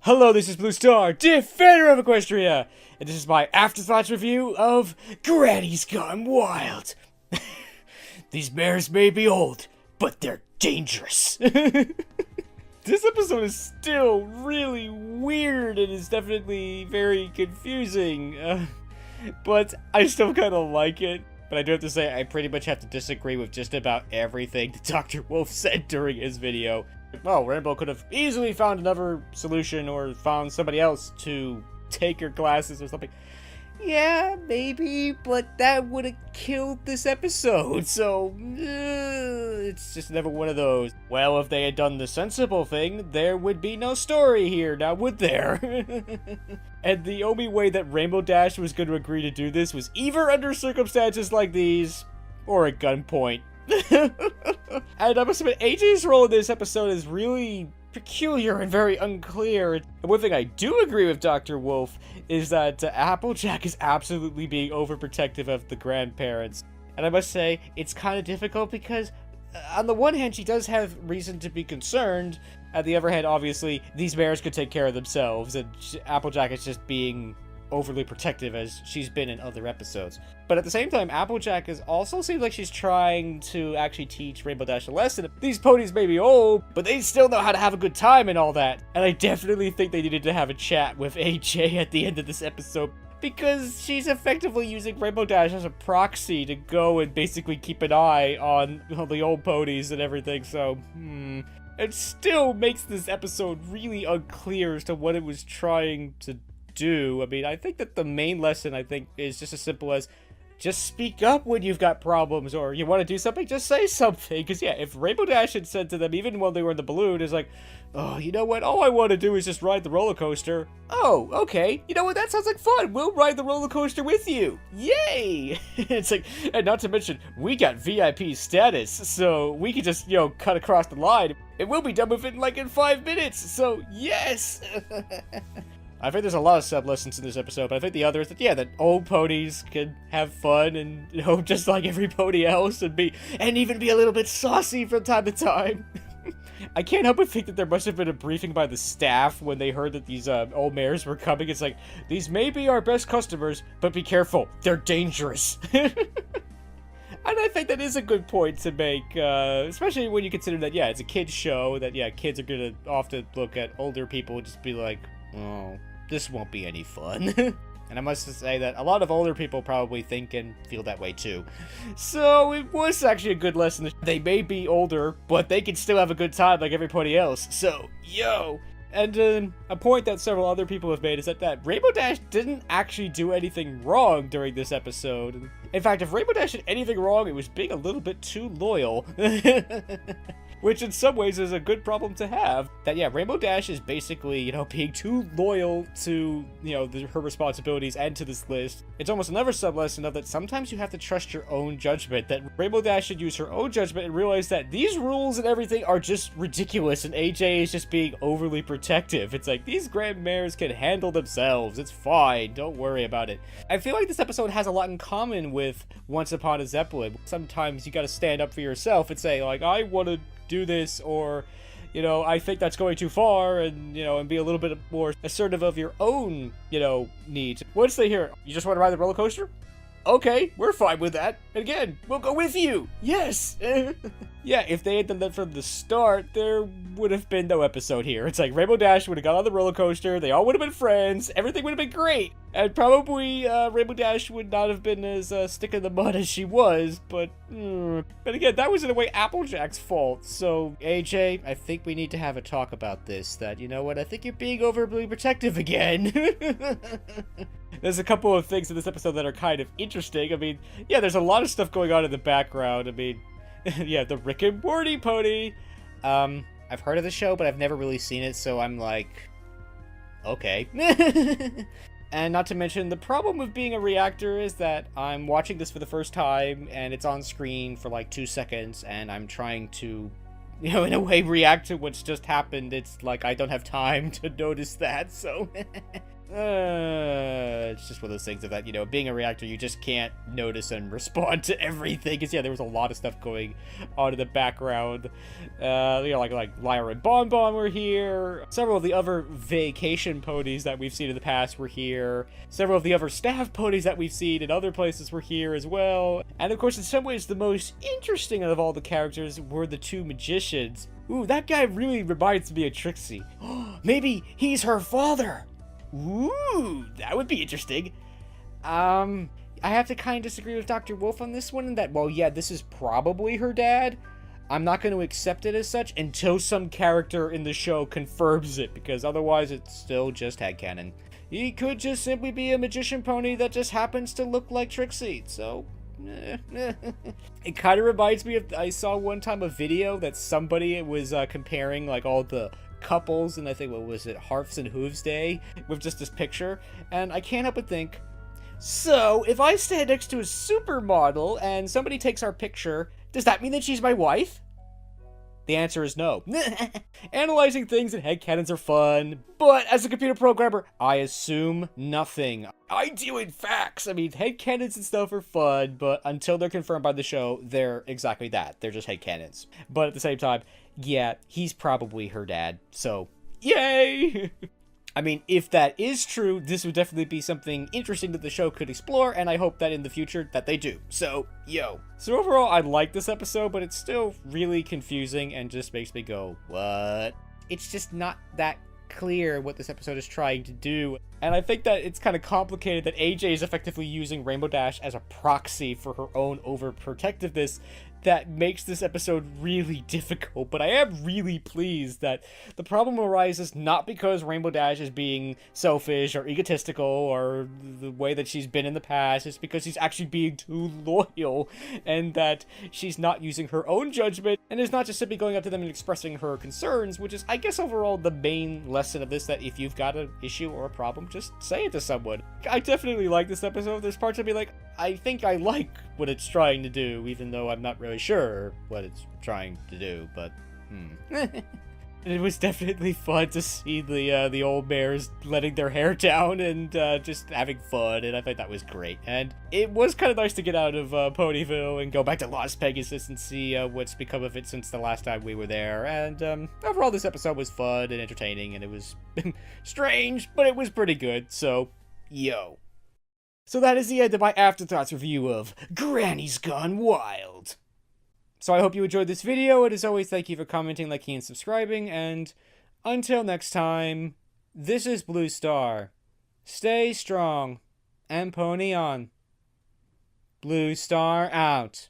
Hello, this is Blue Star, defender of Equestria, and this is my AfterThoughts review of Grannies Gone Wild. These mares may be old, but they're dangerous. This episode is still really weird and is definitely very confusing, but I still kind of like it. But I do have to say, I pretty much have to disagree with just about everything that Dr. Wolf said during his video. Well, Rainbow could have easily found another solution or found somebody else to take her glasses or something. Yeah, maybe, but that would have killed this episode, so it's just never one of those. Well, if they had done the sensible thing, there would be no story here, now would there? And the only way that Rainbow Dash was going to agree to do this was either under circumstances like these, or at gunpoint. And I must admit, AJ's role in this episode is really peculiar and very unclear. And one thing I do agree with Dr. Wolf is that Applejack is absolutely being overprotective of the grandparents. And I must say, it's kind of difficult because on the one hand, she does have reason to be concerned. On the other hand, obviously, these bears could take care of themselves, and Applejack is just being overly protective as she's been in other episodes. But at the same time, Applejack also seems like she's trying to actually teach Rainbow Dash a lesson. These ponies may be old, but they still know how to have a good time and all that. And I definitely think they needed to have a chat with AJ at the end of this episode, because she's effectively using Rainbow Dash as a proxy to go and basically keep an eye on the old ponies and everything, so it still makes this episode really unclear as to what it was trying to do. I mean, I think that the main lesson, is just as simple as just speak up when you've got problems, or you want to do something, just say something. Because yeah, if Rainbow Dash had said to them, even when they were in the balloon, is like, oh, you know what, all I want to do is just ride the roller coaster. Oh, okay, you know what, that sounds like fun, we'll ride the roller coaster with you, yay. It's like, and not to mention, we got VIP status, so we could just, cut across the line, and we'll be done with it in 5 minutes, so yes. I think there's a lot of sub-lessons in this episode, but I think the other is that, yeah, that old ponies can have fun and, just like every pony else, and even be a little bit saucy from time to time. I can't help but think that there must have been a briefing by the staff when they heard that these old mares were coming. It's like, these may be our best customers, but be careful, they're dangerous. And I think that is a good point to make, especially when you consider that, yeah, it's a kid's show, that, yeah, kids are gonna often look at older people and just be like, oh, this won't be any fun. And I must say that a lot of older people probably think and feel that way too. So it was actually a good lesson. They may be older, but they can still have a good time like everybody else. So, yo! And a point that several other people have made is that Rainbow Dash didn't actually do anything wrong during this episode. In fact, if Rainbow Dash did anything wrong, it was being a little bit too loyal. Which in some ways is a good problem to have. That, yeah, Rainbow Dash is basically, being too loyal to, her responsibilities and to this list. It's almost another sub-lesson of that sometimes you have to trust your own judgment. That Rainbow Dash should use her own judgment and realize that these rules and everything are just ridiculous, and AJ is just being overly protective. It's like, these grand mares can handle themselves. It's fine. Don't worry about it. I feel like this episode has a lot in common with Once Upon a Zeppelin. Sometimes you gotta stand up for yourself and say, like, I want to do this, or I think that's going too far, and and be a little bit more assertive of your own needs. Once they hear, you just want to ride the roller coaster, okay, we're fine with that, and again, we'll go with you, yes. Yeah, if they had done that from the start, there would have been no episode here. It's like Rainbow Dash would have got on the roller coaster, they all would have been friends, everything would have been great, and probably Rainbow Dash would not have been as stick in the mud as she was, but again, that was in a way Applejack's fault. So AJ, I think we need to have a talk about this, that, you know what, I think you're being overly protective again. There's a couple of things in this episode that are kind of interesting. I mean, yeah, there's a lot of stuff going on in the background. I mean, yeah, the Rick and Morty pony. I've heard of the show, but I've never really seen it, so I'm like, okay. And not to mention, the problem with being a reactor is that I'm watching this for the first time, and it's on screen for like 2 seconds, and I'm trying to, in a way react to what's just happened. It's like I don't have time to notice that, so... It's just one of those things of that, you know, being a reactor, you just can't notice and respond to everything. Because, yeah, there was a lot of stuff going on in the background. You know, like Lyra and Bon Bon were here. Several of the other vacation ponies that we've seen in the past were here. Several of the other staff ponies that we've seen in other places were here as well. And, of course, in some ways, the most interesting of all the characters were the two magicians. Ooh, that guy really reminds me of Trixie. Maybe he's her father! Ooh, that would be interesting. I have to kind of disagree with Dr. Wolf on this one, in that, well, yeah, this is probably her dad. I'm not going to accept it as such until some character in the show confirms it, because otherwise it's still just headcanon. He could just simply be a magician pony that just happens to look like Trixie, so... It kind of reminds me of, I saw one time a video that somebody was comparing, like, all the couples, and I think, what was it, Harps and Hooves Day, with just this picture, and I can't help but think, so, if I stand next to a supermodel, and somebody takes our picture, does that mean that she's my wife? The answer is no. Analyzing things in headcanons are fun, but as a computer programmer, I assume nothing. I deal in facts. I mean, headcanons and stuff are fun, but until they're confirmed by the show, they're exactly that. They're just headcanons. But at the same time, yeah, he's probably her dad, so yay! I mean, if that is true, this would definitely be something interesting that the show could explore, and I hope that in the future that they do. So, yo. So overall, I like this episode, but it's still really confusing and just makes me go, what? It's just not that clear what this episode is trying to do. And I think that it's kind of complicated that AJ is effectively using Rainbow Dash as a proxy for her own overprotectiveness that makes this episode really difficult, but I am really pleased that the problem arises not because Rainbow Dash is being selfish or egotistical or the way that she's been in the past, it's because she's actually being too loyal, and that she's not using her own judgment, and is not just simply going up to them and expressing her concerns, which is, I guess, overall the main lesson of this, that if you've got an issue or a problem, just say it to someone. I definitely like this episode. There's parts of me like, I think I like what it's trying to do, even though I'm not really sure what it's trying to do, but, It was definitely fun to see the old mares letting their hair down and just having fun, and I thought that was great. And it was kind of nice to get out of Ponyville and go back to Las Pegasus and see what's become of it since the last time we were there. And overall, this episode was fun and entertaining, and it was strange, but it was pretty good, so, yo. So that is the end of my Afterthoughts review of Grannies Gone Wild. So I hope you enjoyed this video, and as always, thank you for commenting, liking, and subscribing, and until next time, this is Blue Star. Stay strong, and pony on. Blue Star out.